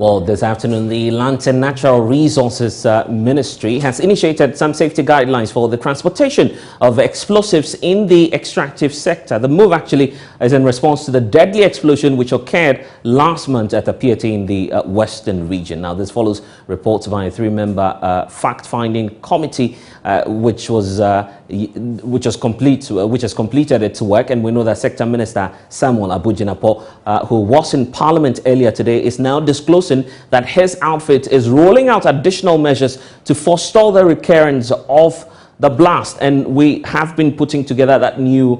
Well, this afternoon, the Land and Natural Resources Ministry has initiated some safety guidelines for the transportation of explosives in the extractive sector. The move actually is in response to the deadly explosion which occurred last month at a PAT in the western region. Now, this follows reports by a three-member fact-finding committee which has completed its work, and we know that Sector Minister Samuel Abu Jinapor, who was in Parliament earlier today, is now disclosing that his outfit is rolling out additional measures to forestall the recurrence of the blast, and we have been putting together that new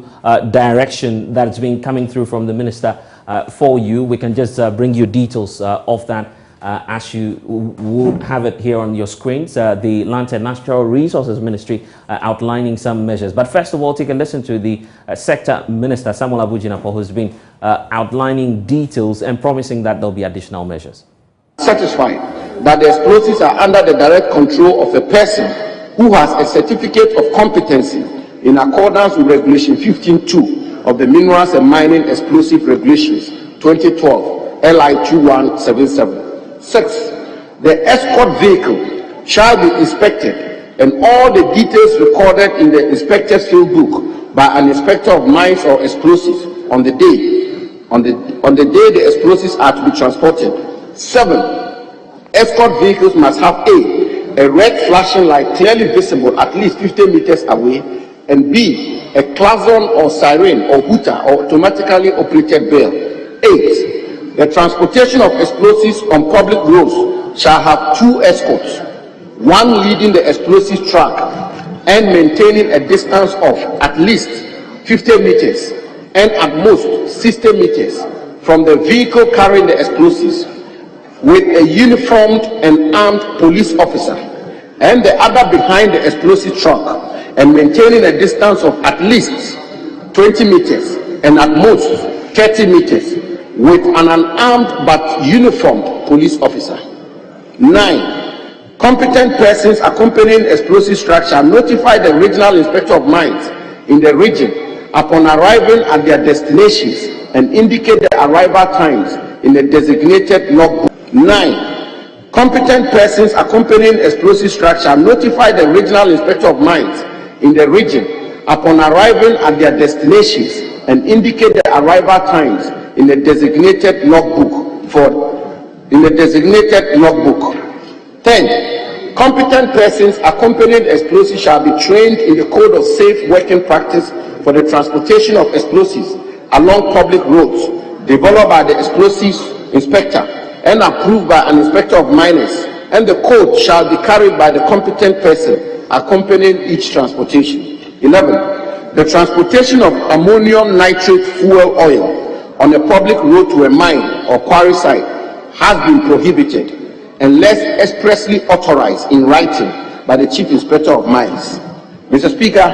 direction that's been coming through from the minister for you. We can just bring you details of that as you would have it here on your screens. The Land and Natural Resources Ministry outlining some measures. But first of all, take a listen to the Sector Minister Samuel Abu Jinapor, who's been outlining details and promising that there'll be additional measures. Satisfied that the explosives are under the direct control of a person who has a certificate of competency in accordance with Regulation 15.2 of the Minerals and Mining Explosive Regulations 2012 LI 2177. 6. The escort vehicle shall be inspected and all the details recorded in the inspector's field book by an inspector of mines or explosives on the day the explosives are to be transported. 7. Escort vehicles must have A red flashing light clearly visible at least 50 meters away, and B, a klaxon or siren or hooter or automatically operated bell. 8. The transportation of explosives on public roads shall have 2 escorts, one leading the explosive truck and maintaining a distance of at least 50 meters and at most 60 meters from the vehicle carrying the explosives, with a uniformed and armed police officer, and the other behind the explosive truck and maintaining a distance of at least 20 meters and at most 30 meters with an unarmed but uniformed police officer. 9. Competent persons accompanying explosive trucks shall notify the regional inspector of mines in the region upon arrival at their destinations and indicate the arrival times in the designated logbook. 9. Competent persons accompanying explosive trucks shall notify the regional inspector of mines in the region upon arrival at their destinations and indicate the arrival times in the designated logbook. 10. Competent persons accompanying explosives shall be trained in the code of safe working practice for the transportation of explosives along public roads, developed by the explosives inspector and approved by an inspector of miners, and the code shall be carried by the competent person accompanying each transportation. 11. The transportation of ammonium nitrate fuel oil on a public road to a mine or quarry site has been prohibited unless expressly authorized in writing by the Chief Inspector of Mines. Mr. Speaker,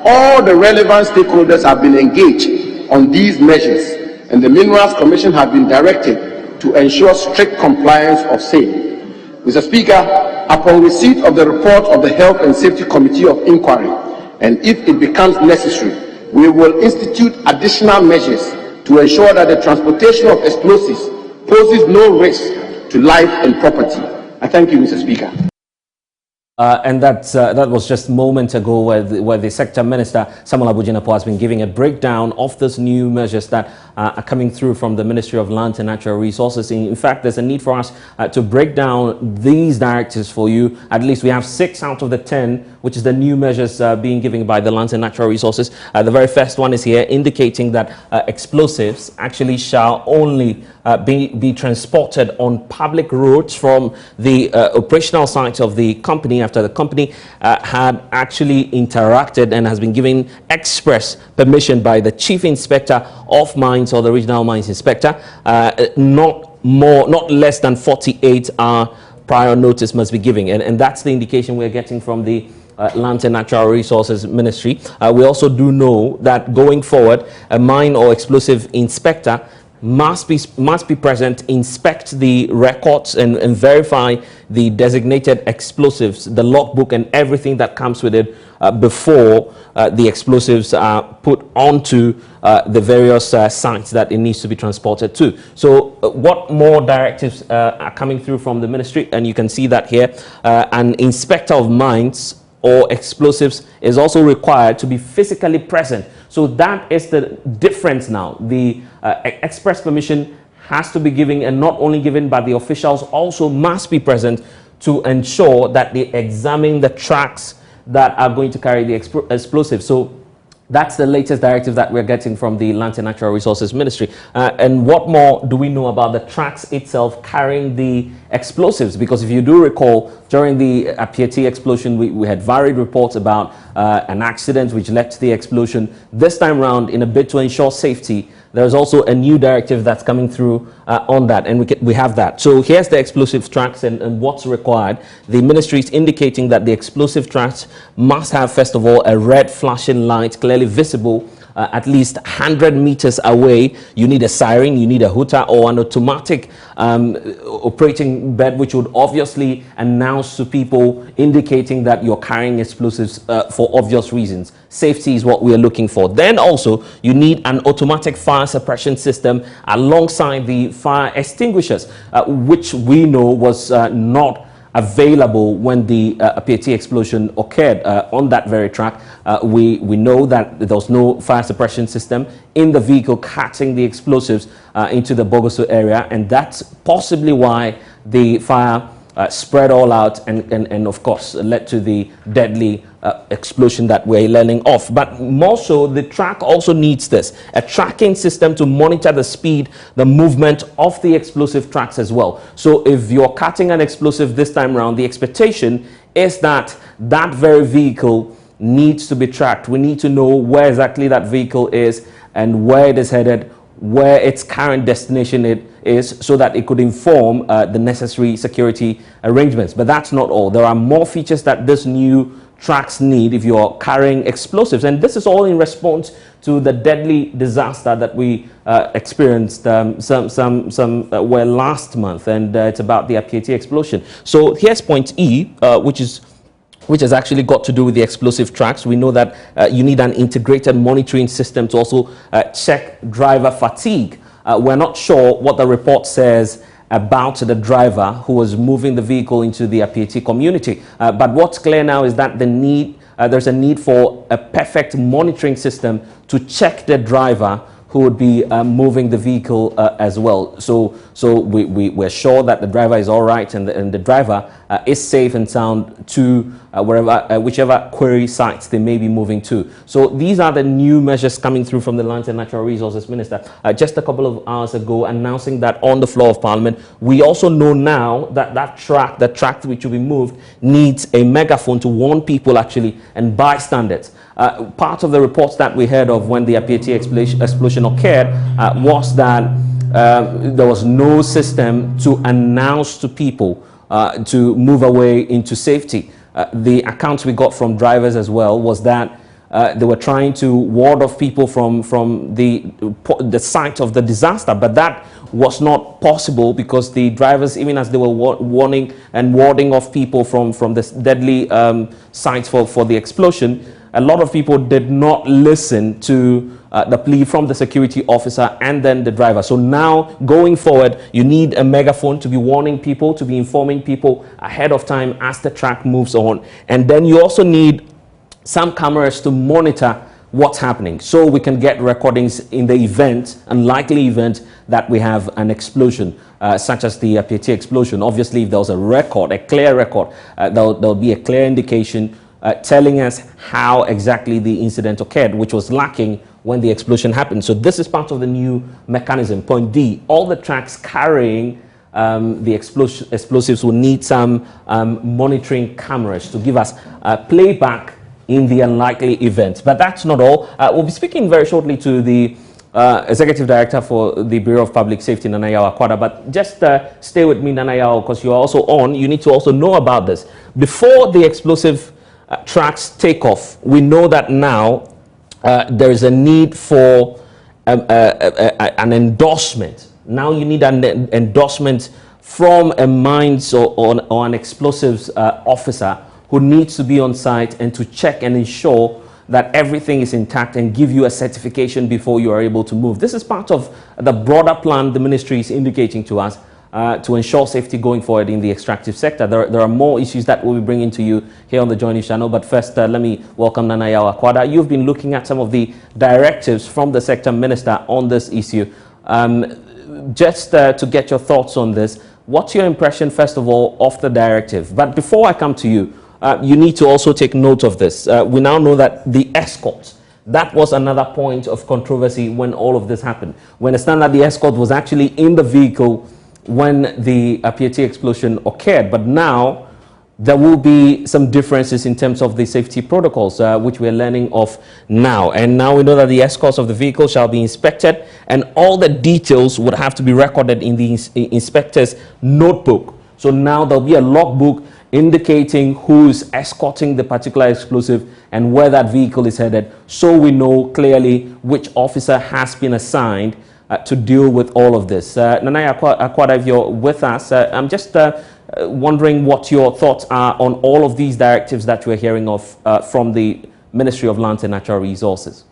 all the relevant stakeholders have been engaged on these measures, and the Minerals Commission has been directed to ensure strict compliance of same. Mr. Speaker, upon receipt of the report of the Health and Safety Committee of Inquiry, and if it becomes necessary, we will institute additional measures to ensure that the transportation of explosives poses no risk to life and property. I thank you, Mr. Speaker. And that was just moments ago where the Sector Minister Samuel Abu Jinapor has been giving a breakdown of those new measures that are coming through from the Ministry of Land and Natural Resources. In fact, there's a need for us to break down these directives for you. At least we have 6 out of the 10, which is the new measures being given by the Land and Natural Resources. The very first one is here indicating that explosives actually shall only be transported on public roads from the operational site of the company after the company had actually interacted and has been given express permission by the Chief Inspector of Mines or the Regional Mines Inspector. Not less than 48-hour prior notice must be given, and that's the indication we're getting from the Land and Natural Resources Ministry. We also do know that going forward, a mine or explosive inspector must be present, inspect the records and verify the designated explosives, the logbook and everything that comes with it before the explosives are put onto the various sites that it needs to be transported to. So what more directives are coming through from the ministry? And you can see that here. An inspector of mines or explosives is also required to be physically present. So that is the difference now. The express permission has to be given, and not only given, but the officials also must be present to ensure that they examine the tracks that are going to carry the explosives. So that's the latest directive that we're getting from the Lands and Natural Resources Ministry. And what more do we know about the tracks itself carrying the explosives? Because if you do recall, during the Apieti explosion, we had varied reports about an accident which led to the explosion. This time round, in a bid to ensure safety, there's also a new directive that's coming through on that, and we have that. So here's the explosive tracks and what's required. The ministry is indicating that the explosive tracks must have, first of all, a red flashing light clearly visible at least 100 meters away. You need a siren, you need a hooter or an automatic operating bed, which would obviously announce to people, indicating that you're carrying explosives for obvious reasons. Safety is what we are looking for. Then also you need an automatic fire suppression system alongside the fire extinguishers, which we know was not available when the Apieti explosion occurred on that very track. We know that there was no fire suppression system in the vehicle catching the explosives into the Bogoso area, and that's possibly why the fire spread all out and of course led to the deadly explosion that we're learning of. But more so, the track also needs this, a tracking system to monitor the speed, the movement of the explosive tracks as well. So if you're cutting an explosive this time around, the expectation is that that very vehicle needs to be tracked. We need to know where exactly that vehicle is and where it is headed, where its current destination is, so that it could inform the necessary security arrangements. But that's not all. There are more features that this new tracks need if you're carrying explosives, and this is all in response to the deadly disaster that we experienced well last month, and it's about the Apieti explosion. So here's point E, which has actually got to do with the explosive tracks. We know that you need an integrated monitoring system to also check driver fatigue. We're not sure what the report says about the driver who was moving the vehicle into the Apieti community. But what's clear now is that there's a need for a perfect monitoring system to check the driver who would be moving the vehicle as well. So we're sure that the driver is all right, and the driver is safe and sound to whichever quarry sites they may be moving to. So these are the new measures coming through from the Lands and Natural Resources Minister just a couple of hours ago, announcing that on the floor of Parliament. We also know now that the track which will be moved needs a megaphone to warn people actually and bystanders. Part of the reports that we heard of when the Apieti explosion occurred was that there was no system to announce to people to move away into safety. The accounts we got from drivers as well was that they were trying to ward off people from the site of the disaster, but that was not possible because the drivers, even as they were warning and warding off people from this deadly site for the explosion, a lot of people did not listen to the plea from the security officer and then the driver. So now, going forward, you need a megaphone to be warning people, to be informing people ahead of time as the track moves on. And then you also need some cameras to monitor what's happening, so we can get recordings in the event, unlikely event, that we have an explosion, such as the Apieti explosion. Obviously, if there was a record, a clear record, there'll be a clear indication telling us how exactly the incident occurred, which was lacking when the explosion happened. So this is part of the new mechanism. Point D, all the tracks carrying the explosives will need some monitoring cameras to give us playback in the unlikely event. But that's not all. We'll be speaking very shortly to the Executive Director for the Bureau of Public Safety, Nana Yaw Akwada. But just stay with me, Nana Yaw, because you're also on. You need to also know about this. Before the explosive tracks take off, we know that now there is a need for an endorsement. Now you need an endorsement from a mines or an explosives officer who needs to be on site and to check and ensure that everything is intact and give you a certification before you are able to move. This is part of the broader plan the ministry is indicating to us to ensure safety going forward in the extractive sector. There are more issues that we'll be bringing to you here on the Joy News channel, but first let me welcome Nana Yaw Akwada. You've been looking at some of the directives from the sector minister on this issue. Just to get your thoughts on this, what's your impression, first of all, of the directive? But before I come to you, you need to also take note of this. We now know that the escort, that was another point of controversy when all of this happened. We understand that the escort was actually in the vehicle when the PAT explosion occurred, but now there will be some differences in terms of the safety protocols, which we're learning of now. And now we know that the escorts of the vehicle shall be inspected, and all the details would have to be recorded in the inspector's notebook. So now there'll be a logbook indicating who's escorting the particular explosive and where that vehicle is headed, so we know clearly which officer has been assigned to deal with all of this. Nana Akwada, if you're with us, I'm just wondering what your thoughts are on all of these directives that we're hearing of from the Ministry of Lands and Natural Resources.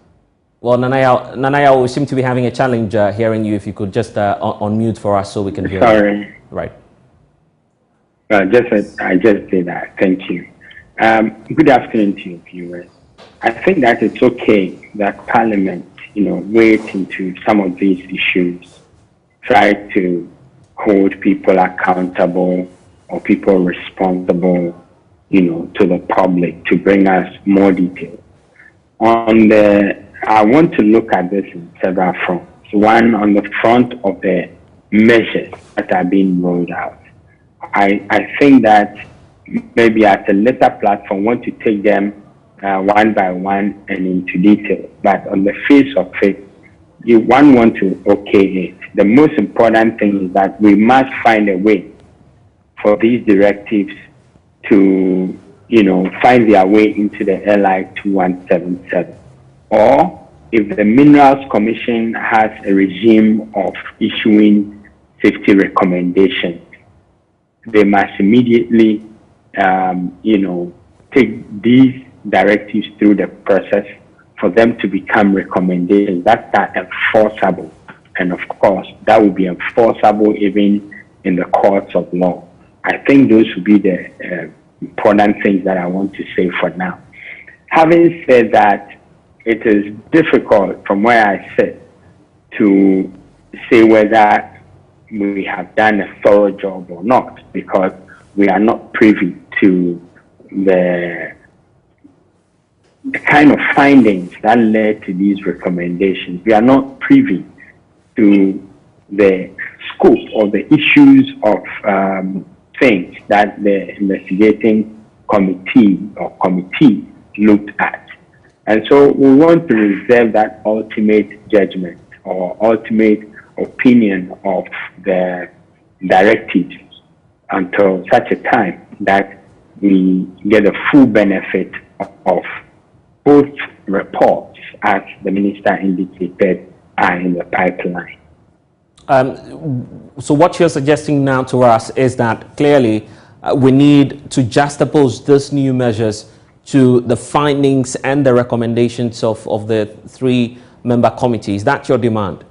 Well, Nanaya, we seem to be having a challenge hearing you. If you could just unmute for us so we can hear Sorry. you. Right. I just did that. Thank you. Good afternoon to you, viewers. I think that it's okay that Parliament, wade into some of these issues, try to hold people accountable or people responsible, to the public to bring us more details. I want to look at this in several fronts. One, on the front of the measures that are being rolled out. I think that maybe as a later platform, want to take them one by one and into detail. But on the face of it, one want to okay it. The most important thing is that we must find a way for these directives to, find their way into the LI 2177. Or if the Minerals Commission has a regime of issuing safety recommendations, they must immediately, take these directives through the process for them to become recommendations that are enforceable. And of course, that will be enforceable even in the courts of law. I think those would be the important things that I want to say for now. Having said that, it is difficult from where I sit to say whether we have done a thorough job or not, because we are not privy to the kind of findings that led to these recommendations. We are not privy to the scope or the issues of things that the investigating committee or committees looked at. And so we want to reserve that ultimate judgment or ultimate opinion of the directives until such a time that we get a full benefit of both reports, as the minister indicated, are in the pipeline. So what you're suggesting now to us is that clearly we need to juxtapose these new measures to the findings and the recommendations of the 3-member committee. Is that your demand?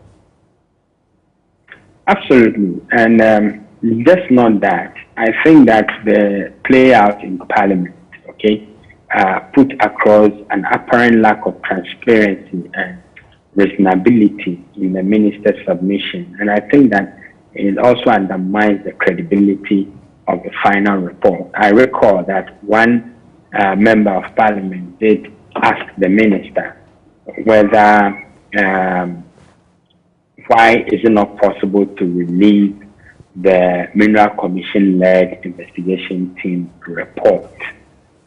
Absolutely. And just not that. I think that the play out in Parliament, put across an apparent lack of transparency and reasonability in the minister's submission. And I think that it also undermines the credibility of the final report. I recall that one member of Parliament did ask the minister whether why is it not possible to release the Mineral Commission-led investigation team report.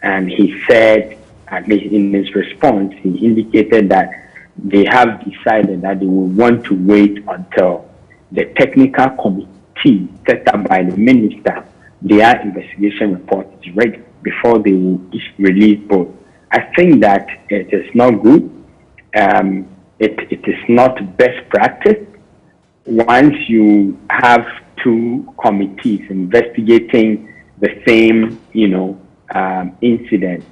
And he said, at least in his response, he indicated that they have decided that they will want to wait until the technical committee set up by the minister, their investigation report is ready before they will release both. I think that it is not good. it is not best practice. Once you have two committees investigating the same, incident,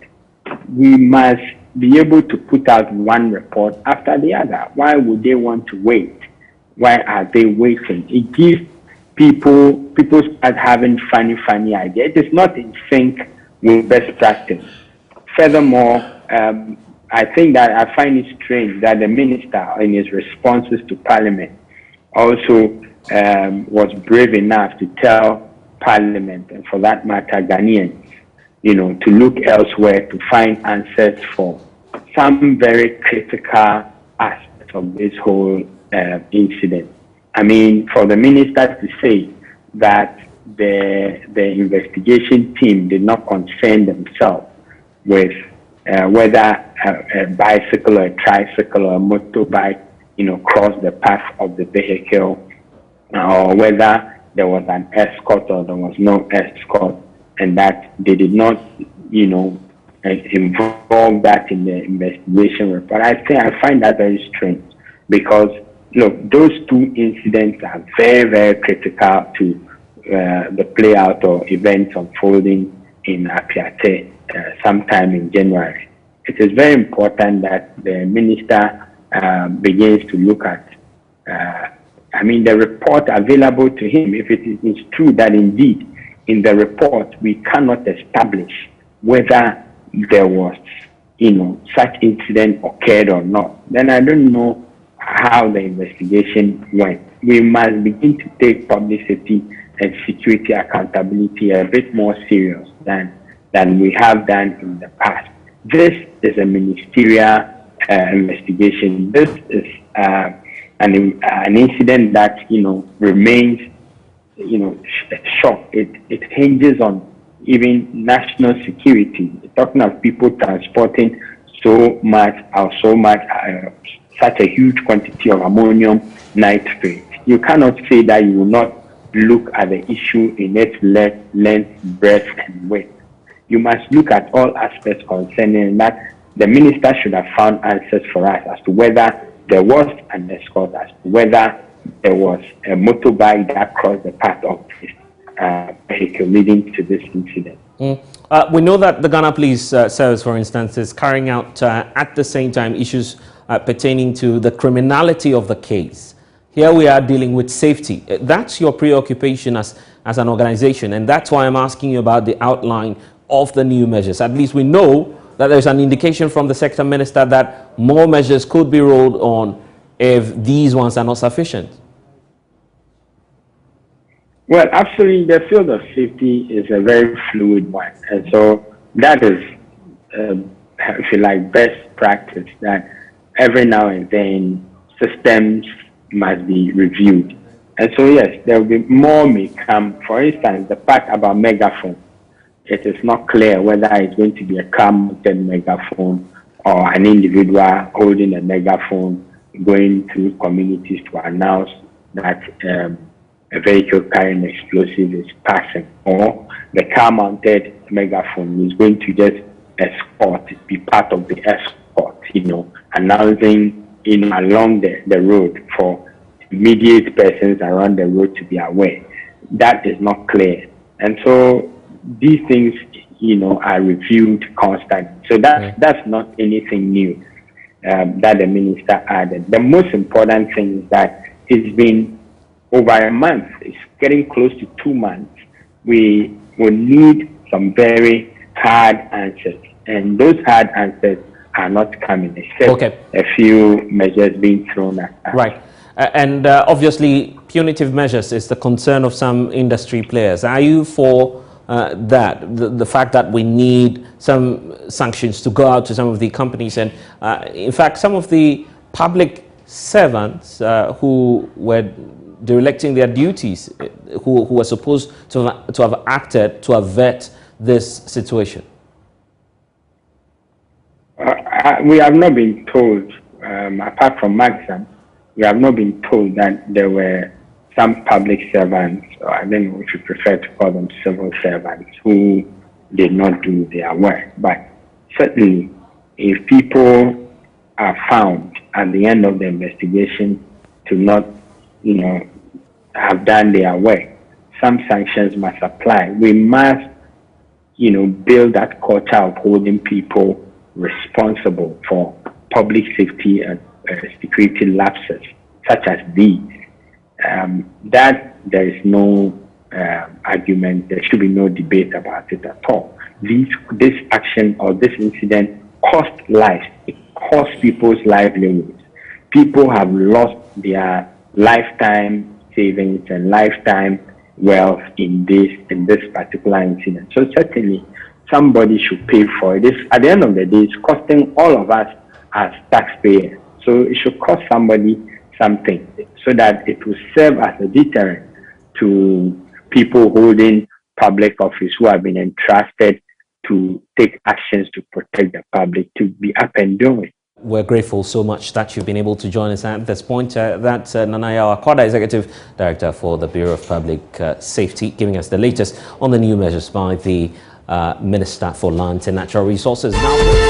we must be able to put out one report after the other. Why would they want to wait? Why are they waiting? It gives people start having funny ideas. It is not in sync with best practice. Furthermore, I think that I find it strange that the minister, in his responses to Parliament, also was brave enough to tell Parliament, and for that matter, Ghanaians, to look elsewhere to find answers for some very critical aspects of this whole incident. I mean, for the minister to say that the investigation team did not concern themselves with whether a bicycle or a tricycle or a motorbike, crossed the path of the vehicle, or whether there was an escort or there was no escort, and that they did not, involve that in the investigation report. I find that very strange, because look, those two incidents are very, very critical to the play out or events unfolding in Apiate sometime in January. It is very important that the minister begins to look at, the report available to him. If it is true that indeed in the report we cannot establish whether there was, such incident occurred or not, then I don't know how the investigation went. We must begin to take publicity and security accountability a bit more serious than we have done in the past. This is a ministerial investigation. This is an incident that remains shock. It hinges on even national security. We're talking of people transporting such a huge quantity of ammonium nitrate. You cannot say that you will not look at the issue in its length, breadth, and width. You must look at all aspects concerning that. The minister should have found answers for us as to whether there was an escort, as to whether there was a motorbike that crossed the path of this vehicle leading to this incident. We know that the Ghana Police Service, for instance, is carrying out at the same time issues pertaining to the criminality of the case. Here we are dealing with safety. That's your preoccupation as an organization, and that's why I'm asking you about the outline of the new measures. At least we know that there's an indication from the sector minister that more measures could be rolled on if these ones are not sufficient. Well, absolutely, the field of safety is a very fluid one, and so that is, if you like, best practice, that every now and then systems must be reviewed. And so yes, there will be more may come. For instance, the part about megaphone, it is not clear whether it's going to be a car-mounted megaphone or an individual holding a megaphone going through communities to announce that a vehicle carrying explosives is passing, or the car-mounted megaphone is going to just be part of the escort, announcing along the road for immediate persons around the road to be aware. That is not clear. And so these things, are reviewed constantly. So that's not anything new that the minister added. The most important thing is that it's been over a month. It's getting close to 2 months. We will need some very hard answers. And those hard answers are not coming, except a few measures being thrown at us. Right. And obviously, punitive measures is the concern of some industry players. Are you for the fact that we need some sanctions to go out to some of the companies? And in fact, some of the public servants who were derelict their duties, who were supposed to have acted to avert this situation? We have not been told, apart from Maxam, we have not been told that there were some public servants, or I don't know if you prefer to call them civil servants, who did not do their work. But certainly, if people are found at the end of the investigation to not, have done their work. Some sanctions must apply. We must, build that culture of holding people responsible for public safety and security lapses, such as these. That there is no argument, there should be no debate about it at all. This action or this incident cost lives. It cost people's livelihoods. People have lost their lifetime savings and lifetime wealth in this particular incident. So certainly somebody should pay for it. At the end of the day, it's costing all of us as taxpayers. So it should cost somebody something so that it will serve as a deterrent to people holding public office who have been entrusted to take actions to protect the public to be up and doing. We're grateful so much that you've been able to join us at this point. That's Nana Yaw Akwada, Executive Director for the Bureau of Public Safety, giving us the latest on the new measures by the Minister for Lands and Natural Resources. Now.